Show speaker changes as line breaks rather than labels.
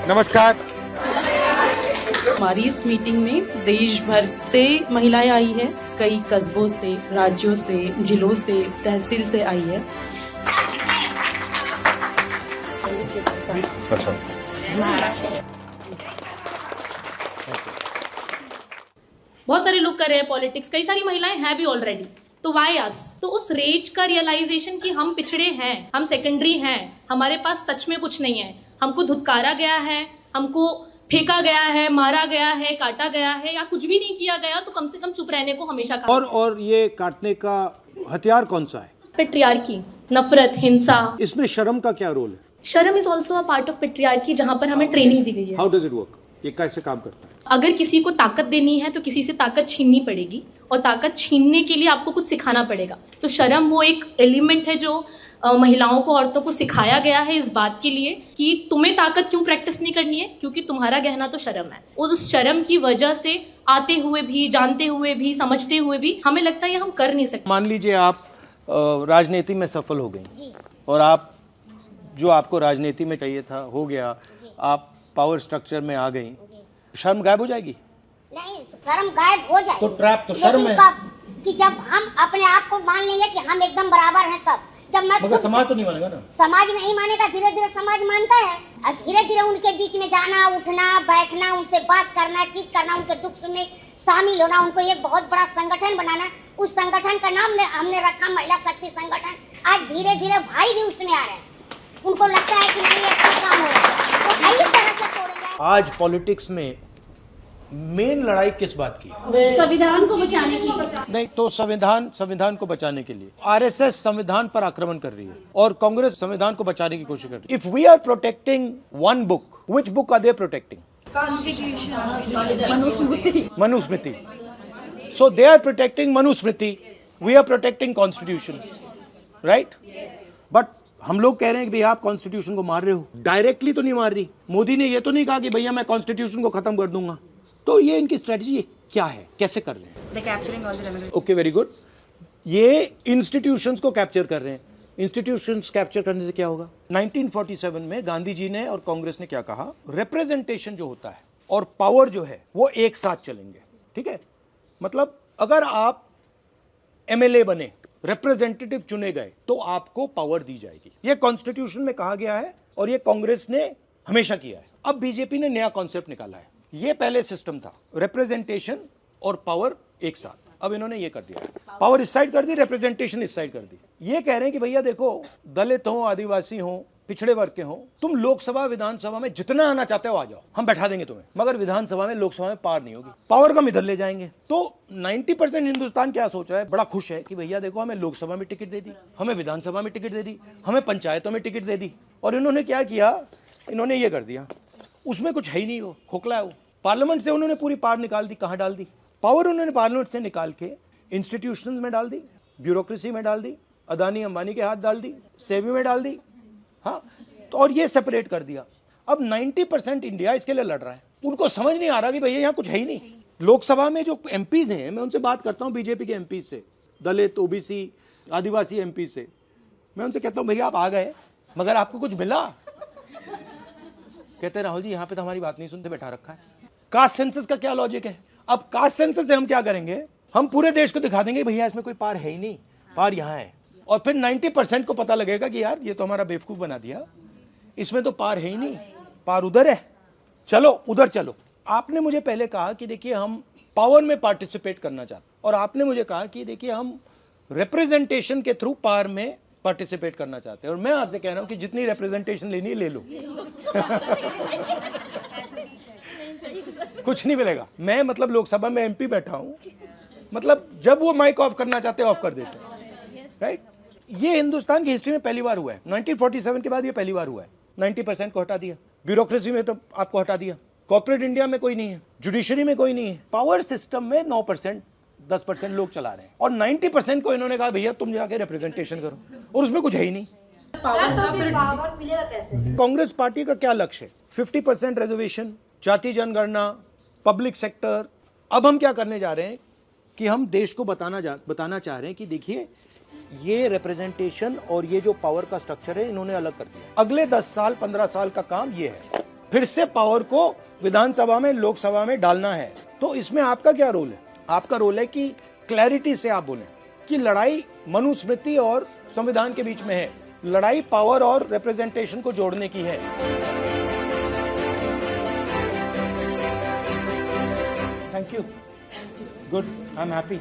नमस्कार।
हमारी इस मीटिंग में देश भर से महिलाएं आई है, कई कस्बों से, राज्यों से, जिलों से, तहसील से आई है।
बहुत सारे लोग कर रहे हैं पॉलिटिक्स, कई सारी महिलाएं हैं भी ऑलरेडी, तो वाई अस? तो उस रेज का रियलाइजेशन कि हम पिछड़े हैं, हम सेकेंडरी हैं, हमारे पास सच में कुछ नहीं है, हमको धुतकारा गया है, हमको फेंका गया है, मारा गया है, काटा गया है, या कुछ भी नहीं किया गया, तो कम से कम चुप रहने को हमेशा कहा।
और ये काटने का हथियार कौन सा है?
पेट्रियार्की, नफरत, हिंसा।
इसमें शर्म का क्या रोल है?
शर्म is also a part of patriarchy, जहां पर हमें ट्रेनिंग दी गई है।
How does it work? ये कैसे काम करता है?
अगर किसी को ताकत देनी है तो किसी से ताकत छीननी पड़ेगी, और ताकत छीनने के लिए आपको कुछ सिखाना पड़ेगा। तो शर्म वो एक एलिमेंट है जो महिलाओं को, औरतों को सिखाया गया है इस बात के लिए कि तुम्हें ताकत क्यों प्रैक्टिस नहीं करनी है, क्योंकि तुम्हारा गहना तो शर्म है। और उस शर्म की वजह से आते हुए भी, जानते हुए भी, समझते हुए भी हमें लगता है ये हम कर नहीं सकते।
मान लीजिए आप राजनीति में सफल हो गई और आप जो आपको राजनीति में चाहिए था हो गया, आप पावर स्ट्रक्चर में आ गई, शर्म गायब हो जाएगी?
नहीं, शर्म गायब हो जाएगी।
तो ट्रैप तो शर्म है
कि जब हम अपने आप को मान लेंगे कि हम एकदम बराबर हैं, तब जब मैं
मगर समाज तो नहीं मानेगा ना।
समाज नहीं मानेगा, धीरे धीरे समाज मानता है, और धीरे धीरे उनके बीच में जाना, उठना, बैठना, उनसे बात करना, चीत करना, उनके दुख सुख में शामिल होना, उनको एक बहुत बड़ा संगठन बनाना। उस संगठन का नाम हमने रखा महिला शक्ति संगठन। आज धीरे धीरे भाई भी उसमें आ रहे हैं, उनको लगता है कि नहीं ये काम हो रहा है, तो इस तरह से तोड़ेंगे।
आज पॉलिटिक्स में मेन लड़ाई किस बात की?
संविधान को बचाने की।
नहीं तो संविधान को बचाने के लिए आरएसएस संविधान पर आक्रमण कर रही है और कांग्रेस संविधान को बचाने की कोशिश कर रही है। If we are protecting one book, which book are they protecting? Manusmriti. So they are protecting Manusmriti, we are protecting constitution, right? But हम लोग कह रहे हैं कि भैया आप कॉन्स्टिट्यूशन को मार रहे हो। डायरेक्टली तो नहीं मार रही। मोदी ने ये तो नहीं कहा कि भैया मैं कॉन्स्टिट्यूशन को खत्म कर दूंगा। तो ये इनकी स्ट्रेटजी क्या है, कैसे कर रहे हैं? Okay, very good. ये इंस्टीट्यूशंस को कैप्चर कर रहे हैं। इंस्टीट्यूशंस कैप्चर करने से क्या होगा? 1947 में गांधी जी ने और कांग्रेस ने क्या कहा? रिप्रेजेंटेशन जो होता है और पावर जो है वो एक साथ चलेंगे, ठीक है? मतलब अगर आप एमएलए बने, रिप्रेजेंटेटिव चुने गए, तो आपको पावर दी जाएगी। ये कॉन्स्टिट्यूशन में कहा गया है और ये कांग्रेस ने हमेशा किया है। अब बीजेपी ने नया कॉन्सेप्ट निकाला है। ये पहले सिस्टम था, रिप्रेजेंटेशन और पावर एक साथ। अब इन्होंने ये कर दिया है, पावर इस साइड कर दी, रिप्रेजेंटेशन इस साइड कर दी। ये कह रहे हैं कि भैया देखो, दलित हो, आदिवासी हो, पिछड़े वर्ग के हो, तुम लोकसभा विधानसभा में जितना आना चाहते हो आ जाओ, हम बैठा देंगे तुम्हें, मगर विधानसभा में, लोकसभा में पार नहीं होगी। पावर कम इधर ले जाएंगे। तो 90% हिंदुस्तान क्या सोच रहा है? बड़ा खुश है कि भैया देखो, हमें लोकसभा में टिकट दे दी, हमें विधानसभा में टिकट दे दी, हमें पंचायतों में टिकट दे दी। और इन्होंने क्या किया? इन्होंने ये कर दिया, उसमें कुछ है ही नहीं, वो खोखला है। वो पार्लियामेंट से उन्होंने पूरी पावर निकाल दी। कहां डाल दी पावर? उन्होंने पार्लियामेंट से निकाल के इंस्टीट्यूशंस में डाल दी, ब्यूरोक्रेसी में डाल दी, अदानी अंबानी के हाथ डाल दी, सेबी में डाल दी। हाँ, तो और ये सेपरेट कर दिया। अब 90% इंडिया इसके लिए लड़ रहा है। उनको समझ नहीं आ रहा कि भैया यहाँ कुछ है ही नहीं। लोकसभा में जो एमपीज हैं, मैं उनसे बात करता हूँ, बीजेपी के एमपीज से, दलित, ओबीसी, आदिवासी एमपी से, मैं उनसे कहता हूँ भैया आप आ गए, मगर आपको कुछ मिला? कहते राहुल जी यहाँ पे तो हमारी बात नहीं सुनते, बैठा रखा है। कास्ट सेंसस का क्या लॉजिक है? अब कास्ट सेंसस से हम क्या करेंगे? हम पूरे देश को दिखा देंगे भैया इसमें कोई पार है ही नहीं, पार यहाँ है। और फिर 90% को पता लगेगा कि यार ये तो हमारा बेवकूफ बना दिया, इसमें तो पार है ही नहीं, पार उधर है, चलो उधर चलो। आपने मुझे पहले कहा कि देखिए हम पावर में पार्टिसिपेट करना चाहते, और आपने मुझे कहा कि देखिए हम रिप्रेजेंटेशन के थ्रू पावर में पार्टिसिपेट करना चाहते हैं। और मैं आपसे कह रहा हूं कि जितनी रिप्रेजेंटेशन लेनी है ले लो। कुछ नहीं मिलेगा। मैं मतलब लोकसभा में एमपी बैठा हूं, मतलब जब वो माइक ऑफ करना चाहते हैं ऑफ कर देते हैं, राइट? ये हिंदुस्तान की हिस्ट्री में पहली बार हुआ है। 1947 के बाद ये पहली बार हुआ है। 90% को हटा दिया, ब्यूरोक्रेसी में तो आपको हटा दिया, कॉर्पोरेट इंडिया में कोई नहीं है, जुडिशरी में कोई नहीं है, पावर सिस्टम में 9% 10% लोग चला रहे हैं, और 90% को इन्होंने कहा भैया तुम जाके रिप्रेजेंटेशन करो, और उसमें कुछ है ही नहीं। कांग्रेस पार्टी का क्या लक्ष्य है? 50% रिजर्वेशन, जाति जनगणना, पब्लिक सेक्टर। अब हम क्या करने जा रहे हैं कि हम देश को बताना चाह रहे हैं कि देखिए ये रिप्रेजेंटेशन और ये जो पावर का स्ट्रक्चर है इन्होंने अलग कर दिया। अगले 10 साल 15 साल का काम ये है, फिर से पावर को विधानसभा में, लोकसभा में डालना है। तो इसमें आपका क्या रोल है? आपका रोल है कि क्लैरिटी से आप बोलें कि लड़ाई मनुस्मृति और संविधान के बीच में है, लड़ाई पावर और रिप्रेजेंटेशन को जोड़ने की है। Thank you, good, I am happy.